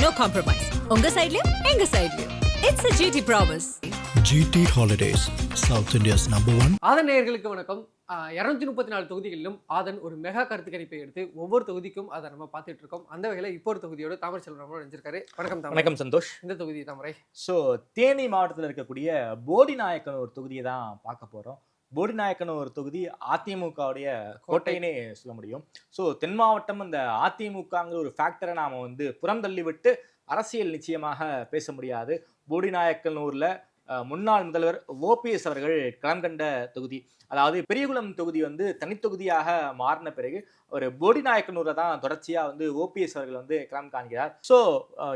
no compromise. உங்க சைடுலயும் எங்க சைடுலயும். It's a GT promise. GT Holidays, South India's #1. ஆதன் நேயர்களுக்கு வணக்கம். 234 தொகுதிகளிலும் ஆதன் ஒரு மெகா கருத்து கணிப்பை எடுத்து ஒவ்வொரு தொகுதிக்கும் அதை நம்ம பார்த்துட்டு இருக்கோம். அந்த வகையில் இப்போ ஒரு தொகுதியோட தாமரை செல்வம் நினைச்சிருக்காரு. வணக்கம் தாமரை. வணக்கம் சந்தோஷ். இந்த தொகுதி தாமரை. ஸோ தேனி மாவட்டத்தில் இருக்கக்கூடிய போடிநாயக்கன் ஒரு தொகுதியை தான் பார்க்க போகிறோம். போடிநாயக்கன் ஒரு தொகுதி அதிமுகவுடைய கோட்டைன்னே சொல்ல முடியும். ஸோ தென் மாவட்டம் அந்த அதிமுகங்கிற ஒரு ஃபேக்டரை நாம் புறந்தள்ளி விட்டு அரசியல் நிச்சயமாக பேச முடியாது. போடிநாயக்கனூரில் முன்னாள் முதல்வர் ஓபிஎஸ் அவர்கள் களம் கண்ட தொகுதி, அதாவது பெரியகுளம் தொகுதி தனித்தொகுதியாக மாறின பிறகு ஒரு போடிநாயக்கனூரை தான் தொடர்ச்சியாக ஓபிஎஸ் அவர்கள் களம் காண்கிறார். ஸோ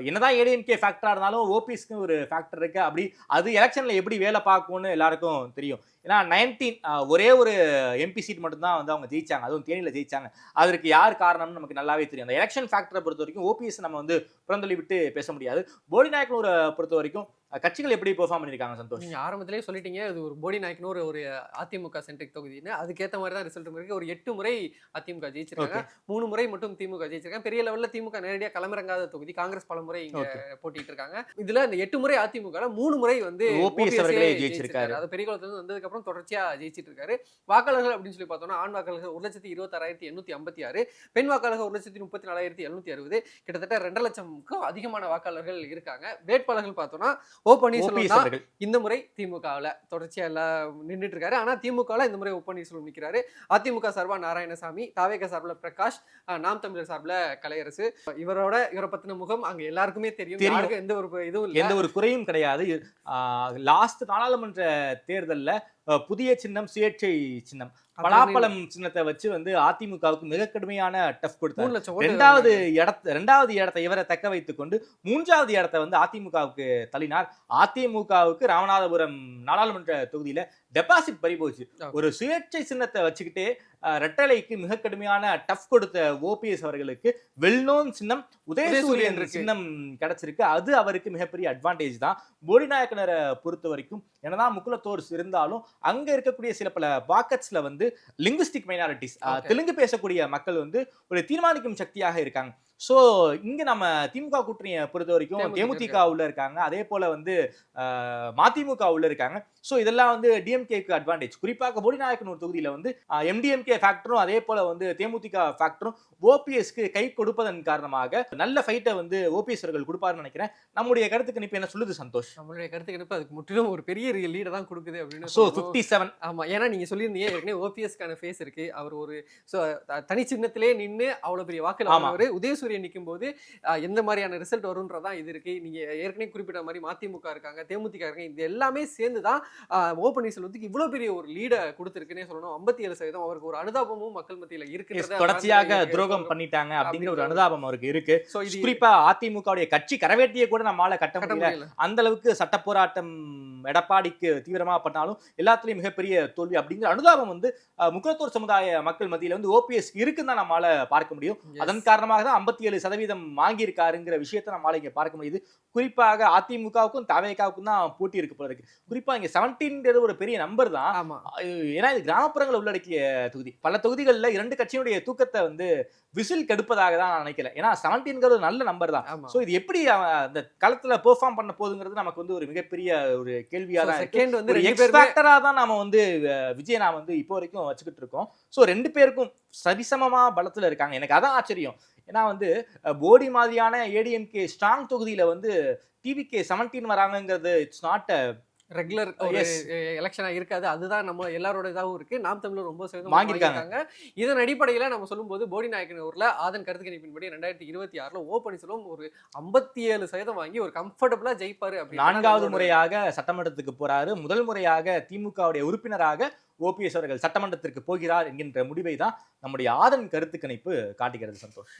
என்னதான் ஏடிஎம்கே ஃபேக்டராக இருந்தாலும் ஓபிஎஸ்க்கு ஒரு ஃபேக்டர் இருக்கு. அப்படி அது எலெக்ஷனில் எப்படி வேலை பார்க்கும்னு எல்லாருக்கும் தெரியும். ஏன்னா 19 ஒரே ஒரு எம்பி சீட் மட்டும்தான் அவங்க ஜெயிச்சாங்க, அதுவும் தேனியில் ஜெயிச்சாங்க. அதற்கு யார் காரணம்னு நமக்கு நல்லாவே தெரியும். அந்த எலெக்ஷன் ஃபேக்டரை பொறுத்த வரைக்கும் ஓபிஎஸ் நம்ம புறந்தள்ளி விட்டு பேச முடியாது. போடிநாயக்கனூரை பொறுத்த வரைக்கும் கட்சிகள் எப்படி பெர்ஃபார்ம் பண்ணியிருக்காங்க சந்தோஷ்? நீங்கள் ஆரம்பத்திலே சொல்லிட்டீங்க இது ஒரு போடிநாயக்கனூர் ஒரு அதிமுக சென்ட்ரிக் தொகுதின்னு. அதுக்கேற்ற மாதிரி தான் ரிசல்ட் இருக்கு. ஒரு 8 முறை அதிமுக ஜெயிச்சிருக்காங்க, 3 முறை மட்டும் திமுக ஜெயிச்சிருக்காங்க. பெரிய லெவலில் திமுக நேரடியாக களமிறங்காத தொகுதி. காங்கிரஸ் பல முறை இங்கே போட்டிட்டு இருக்காங்க. இதுல இந்த 8 முறை அதிமுக 3 முறை ஓபிஎஸ் அவர்களே ஜெயிச்சிருக்காரு. அது பெரியகுளத்துல வந்ததுக்கு அப்புறம் தொடர்ச்சியா ஜெயிச்சிட்டு இருக்காரு. வாக்காளர்கள் அப்படின்னு சொல்லி பார்த்தோம்னா ஆண் வாக்காளர்கள் 1,26,856, பெண் வாக்காளர்கள் 1,34,760, கிட்டத்தட்ட 2 லட்சம்க்கும் அதிகமான வாக்காளர்கள் இருக்காங்க. வேட்பாளர்கள் பார்த்தோம்னா ஓ பன்னீர்செல்வம் இந்த முறை திமுகவில் தொடர்ச்சியா எல்லாம் நின்றுட்டு இருக்காரு. ஆனா திமுகவில் இந்த முறை ஓ பன்னீர்செல்வம் நிற்கிறாரு. அதிமுக சார்பா நாராயணசாமி, தாவேக சார்பில் பிரகாஷ், நாம் தமிழர் சார்பில் கலையரசு. இவரை பத்தின முகம் அங்க எல்லாருக்குமே தெரியும். எந்த ஒரு இதுவும் எந்த ஒரு குறையும் கிடையாது. லாஸ்ட் நாடாளுமன்ற தேர்தலில் புதிய சின்னம் சுயேட்சை சின்னம் பலாப்பழம் சின்னத்தை வச்சு அதிமுகவுக்கு மிக கடுமையான டஃப் கொடுத்தார். ரெண்டாவது இடத்தை இவரை தக்க வைத்துக் கொண்டு 3வது இடத்தை அதிமுகவுக்கு தள்ளினார். அதிமுகவுக்கு ராமநாதபுரம் நாடாளுமன்ற தொகுதியில டெபாசிட் பறி போச்சு. ஒரு சுயேட்சை சின்னத்தை வச்சுக்கிட்டே ரெட்டலைக்கு மிக கடுமையான டஃப் கொடுத்த ஓபிஎஸ் அவர்களுக்கு வெல்நோன் சின்னம் உதயசூரியன் சின்னம் கிடைச்சிருக்கு. அது அவருக்கு மிகப்பெரிய அட்வான்டேஜ் தான். போடிநாயக்கனரை பொறுத்த வரைக்கும் என்னதான் முக்குலத்தோர்ஸ் இருந்தாலும் அங்க இருக்கக்கூடிய சில பல பாக்கெட்ஸ்ல லிங்குஸ்டிக் மைனாரிட்டிஸ், தெலுங்கு பேசக்கூடிய மக்கள் ஒரு தீர்மானிக்கும் சக்தியாக இருக்காங்க. ஸோ இங்க நம்ம திமுக கூட்டணியை பொறுத்த வரைக்கும் தேமுதிக உள்ள இருக்காங்க, அதே போல மதிமுக உள்ள இருக்காங்க. ஸோ இதெல்லாம் டிஎம்கேக்கு அட்வான்டேஜ். குறிப்பாக போடிநாயக்கனூர் தொகுதியில எம்டிஎம்கே ஃபேக்டரும் அதே போல தேமுதிக ஃபேக்டரும் ஓபிஎஸ்க்கு கை கொடுப்பதன் காரணமாக நல்ல ஃபைட்டை ஓபிஎஸ் அவர்கள் கொடுப்பாருன்னு நினைக்கிறேன். நம்முடைய கருத்து கணிப்பு என்ன சொல்லுது சந்தோஷ்? நம்மளுடைய கருத்து கணிப்பு அதுக்கு முற்றிலும் ஒரு பெரிய லீடை தான் கொடுக்குது அப்படின்னு. ஸோ 57. ஆமா, ஏன்னா நீங்க சொல்லியிருந்தீங்க ஏற்கனவே ஓபிஎஸ்க்கான ஃபேஸ் இருக்கு. அவர் ஒரு தனி சின்னத்திலே நின்று அவ்வளவு பெரிய வாக்குல அவர் உதயசூரியன் நிற்கும் போது எந்த மாதிரியான ரிசல்ட் வரும்ன்றதான் இது இருக்கு. நீங்க ஏற்கனவே குறிப்பிட்ட மாதிரி மதிமுக இருக்காங்க, தேமுதிக இருக்காங்க, இது எல்லாமே சேர்ந்துதான் ஓ பன்னீர்செல்வத்துக்கு இவ்வளவு பெரிய ஒரு லீடை கொடுத்திருக்குன்னே சொல்லணும். 57% அவருக்கு ஒரு அனுதாபமும் மக்கள் மத்தியில இருக்கு. தொடர்ச்சியாக துரோகம் பண்ணிட்டாங்க அப்படிங்கிற ஒரு அனுதாபம் அவருக்கு இருக்கு. குறிப்பா அதிமுகவுடைய கட்சி கரவேட்டியை கூட நம்மளால கட்ட முடியல. அந்த அளவுக்கு சட்ட போராட்டம் எடப்பாடிக்கு தீவிரமா பண்ணாலும் எல்லாத்துலயும் மிகப்பெரிய தோல்வி அப்படிங்கிற அனுதாபம் முக்குலத்தோர் சமுதாய மக்கள் மத்தியில ஓபிஎஸ் இருக்குன்னு தான் நம்மளால பார்க்க முடியும். அதன் காரணமாக தான் 57% வாங்கி இருக்காருங்கிற விஷயத்தை நம்மளால இங்க பார்க்க முடியுது. குறிப்பாக அதிமுகவுக்கும் தவேகாவுக்கும் தான் போட்டி இருக்கு போல இருக்கு. குறிப்பா இங்க 17 ஒரு பெரிய நம்பர் தான். ஏன்னா இது கிராமப்புறங்களை உள்ளடக்கிய தொகுதி. பல தொகுதிகளில் 2 கட்சியினுடைய தூக்கத்தை விசில் கெடுப்பதாக தான் நான் நினைக்கல. ஏன்னா 17 ஒரு நல்ல நம்பர் தான். ஸோ இது எப்படி அந்த களத்துல பெர்ஃபார்ம் பண்ண போகுதுங்கிறது நமக்கு ஒரு மிகப்பெரிய ஒரு கேள்வியா தான் இருக்கு. எக்ஸ்பேக்டரா தான் நாம விஜய் நாம இப்போ வரைக்கும் வச்சுக்கிட்டு இருக்கோம். ஸோ 2 பேருக்கும் சரிசமமா பலத்துல இருக்காங்க. எனக்கு அதான் ஆச்சரியம். ஏன்னா போடி மாதிரியான ஏடிஎம்கே ஸ்ட்ராங் தொகுதியில டிவிகே 17 வராங்கிறது இட்ஸ் நாட் ரெகுலர் எலெக்ஷனா இருக்காது. அதுதான் நம்ம எல்லாரோட இதாகவும் இருக்கு. நாம் தமிழர் ரொம்ப வாங்கியிருக்காங்க. இதன் அடிப்படையில நம்ம சொல்லும்போது போடிநாயக்கனூர்ல ஆதன் கருத்து கணிப்பின்படி 2026 ஓ பன்னீர்செல்வம் ஒரு 57% வாங்கி ஒரு கம்ஃபர்டபுளா ஜெயிப்பாரு. 4வது முறையாக சட்டமன்றத்துக்கு போறாரு. முதல் முறையாக திமுகவுடைய உறுப்பினராக ஓபிஎஸ் அவர்கள் சட்டமன்றத்திற்கு போகிறார் என்கின்ற முடிவை தான் நம்முடைய ஆதன் கருத்து கணிப்பு காட்டுகிறது சந்தோஷ்.